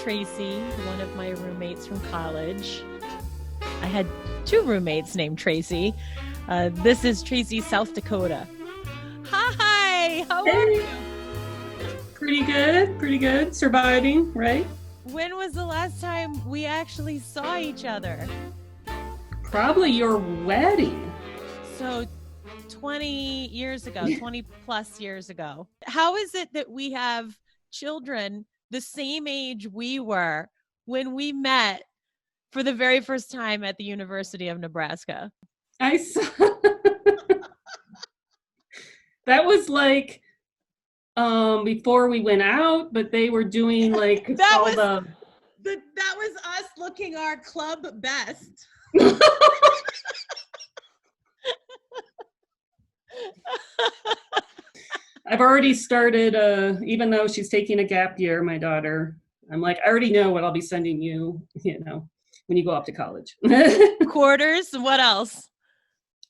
Tracy, one of my roommates from college. I had two roommates named Tracy. This is Tracy, South Dakota. Hi, how are you? Pretty good. Surviving, right? When was the last time we actually saw each other? Probably your wedding. So 20 years ago, 20 plus years ago. How is it that we have children the same age we were when we met for the very first time at the University of Nebraska? I saw that was like before we went out, but they were doing like that was us looking our club best. I've already started even though she's taking a gap year, my daughter. I'm like, I already know what I'll be sending you, when you go off to college. Quarters, what else?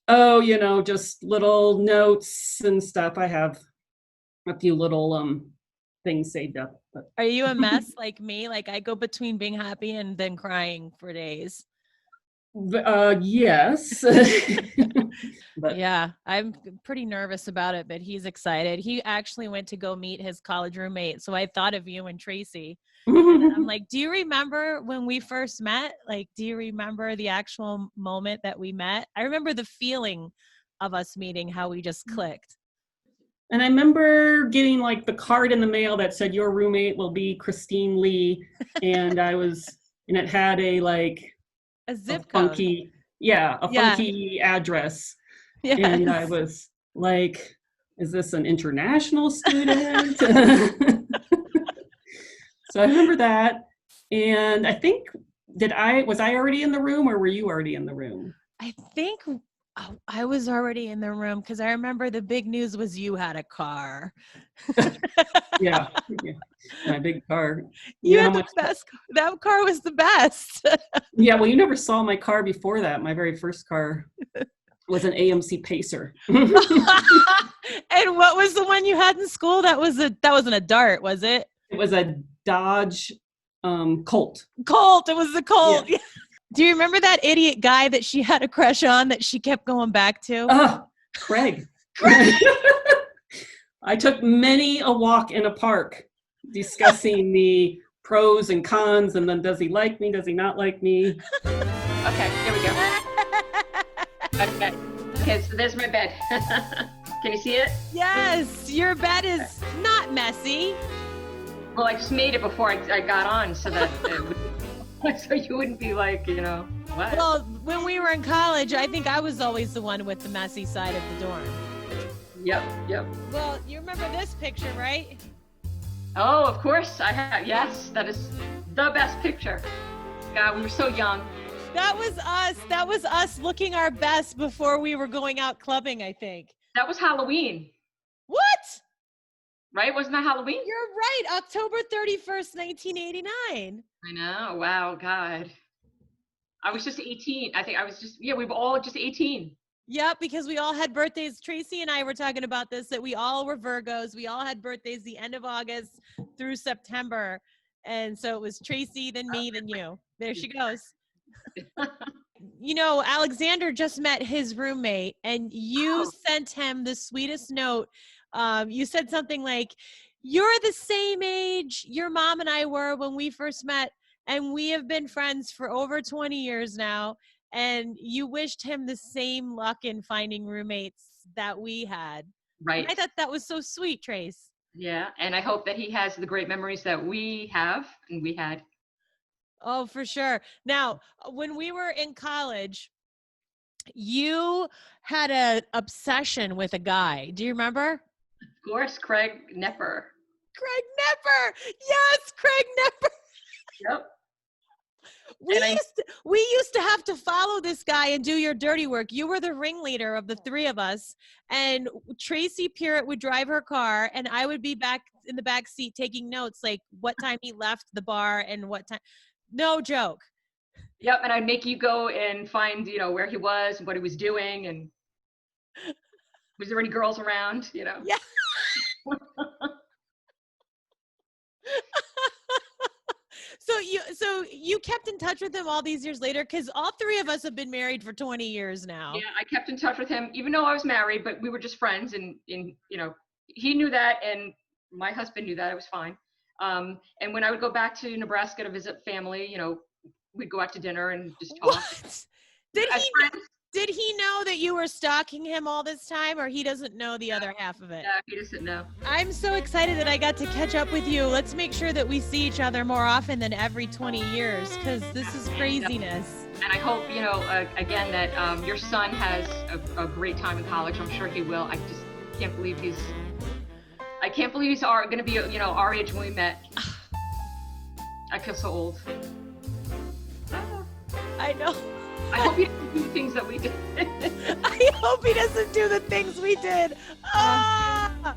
Oh, just little notes and stuff. I have a few little things saved up. But Are you a mess like me? Like I go between being happy and then crying for days. Yes. But Yeah, I'm pretty nervous about it, but he's excited. He actually went to go meet his college roommate. So I thought of you and Tracy. And I'm like, do you remember when we first met? Like, do you remember the actual moment that we met? I remember the feeling of us meeting, how we just clicked. And I remember getting like the card in the mail that said your roommate will be Christine Lee, and it had a zip code. funky funky address. Yes. And I was like, is this an international student? So I remember that. And I think, was I already in the room or were you already in the room? I think I was already in the room because I remember the big news was you had a car. Yeah. My big car. You had the best car. That car was the best. Yeah, well, you never saw my car before that. My very first car was an AMC Pacer. And what was the one you had in school? That wasn't a Dart, was it? It was a Dodge Colt. It was the Colt. Yeah. Do you remember that idiot guy that she had a crush on that she kept going back to? Craig. I took many a walk in a park discussing the pros and cons, and then does he like me? Does he not like me? Okay, here we go. Okay, so there's my bed. Can you see it? Yes, your bed is not messy. Well, I just made it before I got on so that so you wouldn't be like, what? Well, when we were in college, I think I was always the one with the messy side of the dorm. Yep. Well, you remember this picture, right? Oh, of course I have. Yes, that is the best picture. God, we were so young. That was us. That was us looking our best before we were going out clubbing, I think. That was Halloween. What? Right? Wasn't that Halloween? You're right. October 31st, 1989. I know. Wow, God. I was just 18. I think I was just, we were all just 18. Yep, because we all had birthdays. Tracy and I were talking about this, that we all were Virgos. We all had birthdays the end of August through September. And so it was Tracy, then me, then you. There she goes. Alexander just met his roommate, and you sent him the sweetest note. You said something like, you're the same age your mom and I were when we first met, and we have been friends for over 20 years now. And you wished him the same luck in finding roommates that we had. Right. And I thought that was so sweet, Trace. Yeah, and I hope that he has the great memories that we have and we had. Oh, for sure. Now, when we were in college, you had an obsession with a guy. Do you remember? Of course, Craig Nepper. Craig Nepper. Yes, Craig Nepper. Yep. We used to have to follow this guy and do your dirty work. You were the ringleader of the three of us, and Tracy Pearett would drive her car, and I would be back in the back seat taking notes, like what time he left the bar and what time. No joke. Yep, and I'd make you go and find, where he was and what he was doing, and was there any girls around, Yeah. So you kept in touch with him all these years later, because all three of us have been married for 20 years now. Yeah, I kept in touch with him, even though I was married, but we were just friends, and he knew that, and my husband knew that. It was fine. And when I would go back to Nebraska to visit family, we'd go out to dinner and just talk. What? Did he know that you were stalking him all this time, or he doesn't know the other half of it? Yeah, he doesn't know. I'm so excited that I got to catch up with you. Let's make sure that we see each other more often than every 20 years, because this is craziness. And I hope, again, that your son has a great time in college. I'm sure he will. I just can't believe he's going to be, our age when we met. I feel so old. I know. I hope he doesn't do the things that we did. I hope he doesn't do the things we did. Ah!